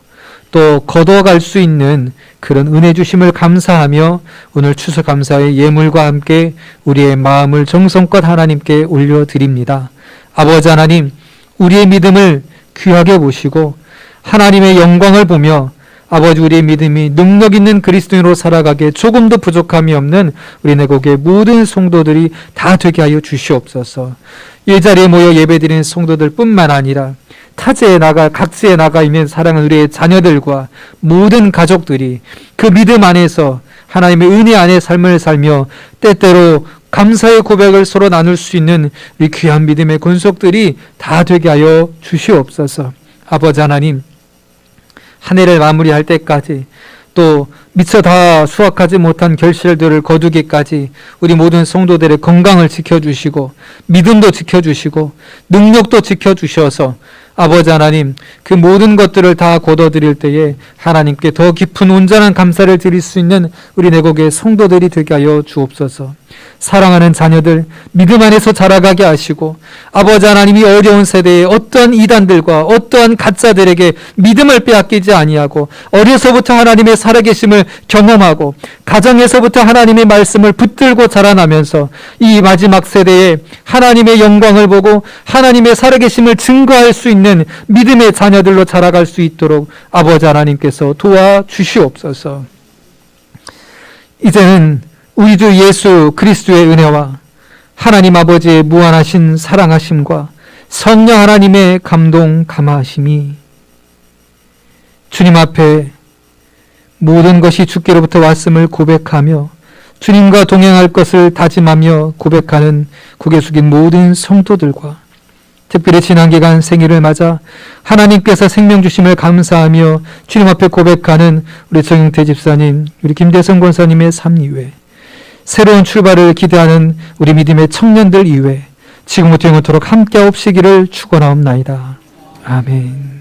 또 거둬갈 수 있는 그런 은혜 주심을 감사하며 오늘 추수감사의 예물과 함께 우리의 마음을 정성껏 하나님께 올려드립니다. 아버지 하나님, 우리의 믿음을 귀하게 보시고 하나님의 영광을 보며 아버지 우리의 믿음이 능력 있는 그리스도인으로 살아가기에 조금도 부족함이 없는 우리 내곡의 모든 성도들이 다 되게 하여 주시옵소서. 이 자리에 모여 예배드리는 성도들 뿐만 아니라 타지에 나가 각지에 나가 있는 사랑하는 우리의 자녀들과 모든 가족들이 그 믿음 안에서 하나님의 은혜 안에 삶을 살며 때때로 감사의 고백을 서로 나눌 수 있는 우리 귀한 믿음의 권속들이 다 되게 하여 주시옵소서. 아버지 하나님, 한 해를 마무리할 때까지 또 미처 다 수확하지 못한 결실들을 거두기까지 우리 모든 성도들의 건강을 지켜주시고 믿음도 지켜주시고 능력도 지켜주셔서 아버지 하나님, 그 모든 것들을 다 거둬드릴 때에 하나님께 더 깊은 온전한 감사를 드릴 수 있는 우리 내곡의 성도들이 되게 하여 주옵소서. 사랑하는 자녀들 믿음 안에서 자라가게 하시고 아버지 하나님이 어려운 세대에 어떠한 이단들과 어떠한 가짜들에게 믿음을 빼앗기지 아니하고 어려서부터 하나님의 살아계심을 경험하고 가정에서부터 하나님의 말씀을 붙들고 자라나면서 이 마지막 세대에 하나님의 영광을 보고 하나님의 살아계심을 증거할 수 있는 믿음의 자녀들로 자라갈 수 있도록 아버지 하나님께서 도와주시옵소서. 이제는 우리 주 예수 그리스도의 은혜와 하나님 아버지의 무한하신 사랑하심과 성령 하나님의 감동 감화하심이 주님 앞에 모든 것이 주께로부터 왔음을 고백하며 주님과 동행할 것을 다짐하며 고백하는 고개 숙인 모든 성도들과 특별히 지난기간 생일을 맞아 하나님께서 생명 주심을 감사하며 주님 앞에 고백하는 우리 정영태 집사님, 우리 김대성 권사님의 삶 이외 새로운 출발을 기대하는 우리 믿음의 청년들 이외 지금부터 영원토록 함께하옵시기를 축원하옵나이다. 아멘.